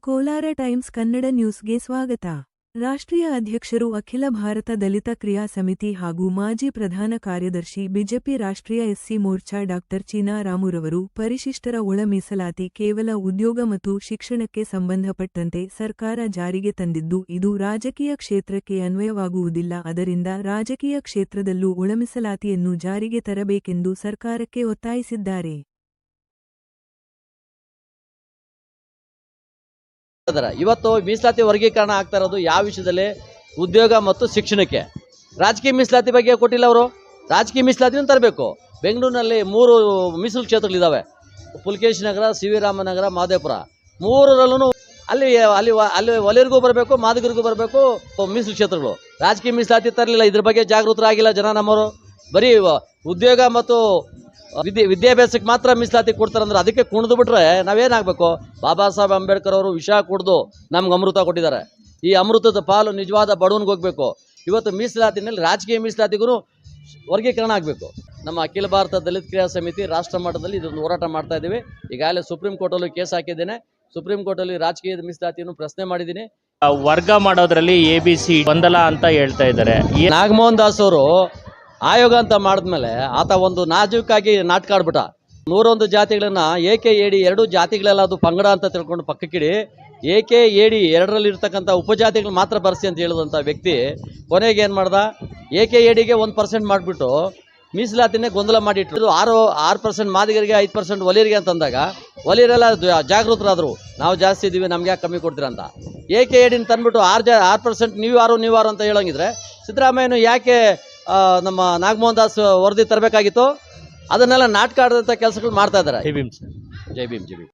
Kolar times Kannada ನ್ಯೂಸ್ಗೆ ಸ್ವಾಗತ. ರಾಷ್ಟ್ರೀಯ ಅಧ್ಯಕ್ಷರು ಅಖಿಲ ಭಾರತ ದಲಿತ ಕ್ರಿಯಾ ಸಮಿತಿ ಹಾಗೂ ಮಾಜಿ ಪ್ರಧಾನ ಕಾರ್ಯದರ್ಶಿ ಬಿಜೆಪಿ ರಾಷ್ಟ್ರೀಯ ಎಸ್ಸಿ ಮೋರ್ಚಾ ಡಾ. ಚೀನಾರಾಮುರವರು ಪರಿಶಿಷ್ಟರ ಒಳ ಮೀಸಲಾತಿ ಕೇವಲ ಉದ್ಯೋಗ ಮತ್ತು ಶಿಕ್ಷಣಕ್ಕೆ ಸಂಬಂಧಪಟ್ಟಂತೆ ಸರ್ಕಾರ ಜಾರಿಗೆ ತಂದಿದ್ದು ಇದು ರಾಜಕೀಯ ಕ್ಷೇತ್ರಕ್ಕೆ ಅನ್ವಯವಾಗುವುದಿಲ್ಲ. ಅದರಿಂದ ರಾಜಕೀಯ ಕ್ಷೇತ್ರದಲ್ಲೂ ಒಳ ಮೀಸಲಾತಿಯನ್ನು ಜಾರಿಗೆ ತರಬೇಕೆಂದು ಸರ್ಕಾರಕ್ಕೆ ಒತ್ತಾಯಿಸಿದ್ದಾರೆ. ಇವತ್ತು ಮೀಸಲಾತಿ ವರ್ಗೀಕರಣ ಆಗ್ತಾ ಇರೋದು ಯಾವ ವಿಷಯದಲ್ಲಿ? ಉದ್ಯೋಗ ಮತ್ತು ಶಿಕ್ಷಣಕ್ಕೆ. ರಾಜಕೀಯ ಮೀಸಲಾತಿ ಬಗ್ಗೆ ಕೊಟ್ಟಿಲ್ಲ ಅವರು. ರಾಜಕೀಯ ಮೀಸಲಾತಿನೂ ತರಬೇಕು. ಬೆಂಗಳೂರಿನಲ್ಲಿ 3 ಮೀಸಲು ಕ್ಷೇತ್ರಗಳಿದ್ದಾವೆ: ಪುಲಕೇಶಿ ನಗರ, ಸಿ ವಿ ರಾಮನಗರ, ಮಹದೇವಪುರ. 3ರಲ್ಲೂ ಅಲ್ಲಿ ಅಲ್ಲಿ ಅಲ್ಲಿ ಒಲೆಯರಿಗೂ ಬರಬೇಕು, ಮಾದಿಗರಿಗೂ ಬರಬೇಕು ಮೀಸಲು ಕ್ಷೇತ್ರಗಳು. ರಾಜಕೀಯ ಮೀಸಲಾತಿ ತರಲಿಲ್ಲ. ಇದ್ರ ಬಗ್ಗೆ ಜಾಗೃತರಾಗಿಲ್ಲ ಜನ ನಮ್ಮವರು. ಬರೀ ಉದ್ಯೋಗ ಮತ್ತು ವಿದ್ಯಾಭ್ಯಾಸಕ್ಕೆ ಮಾತ್ರ ಮೀಸಲಾತಿ ಕೊಡ್ತಾರಂದ್ರೆ ಅದಕ್ಕೆ ಕುಣಿದು ಬಿಟ್ರೆ ನಾವೇನಾಗಬೇಕು? ಬಾಬಾ ಸಾಹೇಬ್ ಅಂಬೇಡ್ಕರ್ ಅವರು ವಿಷ ಕುಡಿದು ನಮ್ಗೆ ಅಮೃತ ಕೊಟ್ಟಿದ್ದಾರೆ. ಈ ಅಮೃತದ ಪಾಲು ನಿಜವಾದ ಬಡವನಿಗೆ ಹೋಗಬೇಕು. ಇವತ್ತು ಮೀಸಲಾತಿನಲ್ಲಿ ರಾಜಕೀಯ ಮೀಸಲಾತಿಗೂ ವರ್ಗೀಕರಣ ಆಗಬೇಕು. ನಮ್ಮ ಅಖಿಲ ಭಾರತ ದಲಿತ ಕ್ರಿಯಾ ಸಮಿತಿ ರಾಷ್ಟ್ರ ಮಟ್ಟದಲ್ಲಿ ಇದೊಂದು ಹೋರಾಟ ಮಾಡ್ತಾ ಇದ್ದೀವಿ. ಈಗಾಗಲೇ ಸುಪ್ರೀಂ ಕೋರ್ಟಲ್ಲೂ ಕೇಸ್ ಹಾಕಿದ್ದೇನೆ. ಸುಪ್ರೀಂ ಕೋರ್ಟಲ್ಲಿ ರಾಜಕೀಯದ ಮೀಸಲಾತಿಯನ್ನು ಪ್ರಶ್ನೆ ಮಾಡಿದ್ದೀನಿ. ವರ್ಗ ಮಾಡೋದ್ರಲ್ಲಿ ABC ಗೊಂದಲ ಅಂತ ಹೇಳ್ತಾ ಇದ್ದಾರೆ. ನಾಗಮೋಹನ್ ದಾಸ್ ಅವರು ಆಯೋಗ ಅಂತ ಮಾಡಿದ್ಮೇಲೆ ಆತ ಒಂದು ನಾಜೂಕಾಗಿ ನಾಟಕ ಆಡ್ಬಿಟ್ಟ. 101 ಜಾತಿಗಳನ್ನ AKAD 2 ಜಾತಿಗಳೆಲ್ಲ ಅದು ಪಂಗಡ ಅಂತ ತಿಳ್ಕೊಂಡು ಪಕ್ಕಕ್ಕಿಡಿ AKAD 2ರಲ್ಲಿ ಇರ್ತಕ್ಕಂಥ ಉಪಜಾತಿಗಳು ಮಾತ್ರ ಬರ್ಸಿ ಅಂತ ಹೇಳಿದಂಥ ವ್ಯಕ್ತಿ ಕೊನೆಗೆ ಏನು ಮಾಡ್ದ? AKADಗೆ 1% ಮಾಡಿಬಿಟ್ಟು ಮೀಸಲಾತಿನೇ ಗೊಂದಲ ಮಾಡಿಟ್ಟು 6% ಮಾದಿಗರಿಗೆ 5% ಒಲಿಯರಿಗೆ ಅಂತಂದಾಗ ಒಲಿಯರೆಲ್ಲ ಜಾಗೃತರಾದರು. ನಾವು ಜಾಸ್ತಿ ಇದ್ದೀವಿ, ನಮ್ಗೆ ಯಾಕೆ ಕಮ್ಮಿ ಕೊಡ್ತೀರಾ ಅಂತ. AKAD ತಂದ್ಬಿಟ್ಟು 6% ನೀವು ಯಾರು ಅಂತ ಹೇಳಂಗಿದ್ರೆ ಸಿದ್ದರಾಮಯ್ಯನು ಯಾಕೆ ನಮ್ಮ ನಾಗಮೋಹನ್ ದಾಸ್ ವರದಿ ತರಬೇಕಾಗಿತ್ತು? ಅದನ್ನೆಲ್ಲ ನಾಟಕ ಆಡಿದಂಥ ಕೆಲಸಗಳು ಮಾಡ್ತಾ ಇದ್ದಾರೆ. ಜೈ ಭೀಮ್. ಜೈ ಭೀಮ್.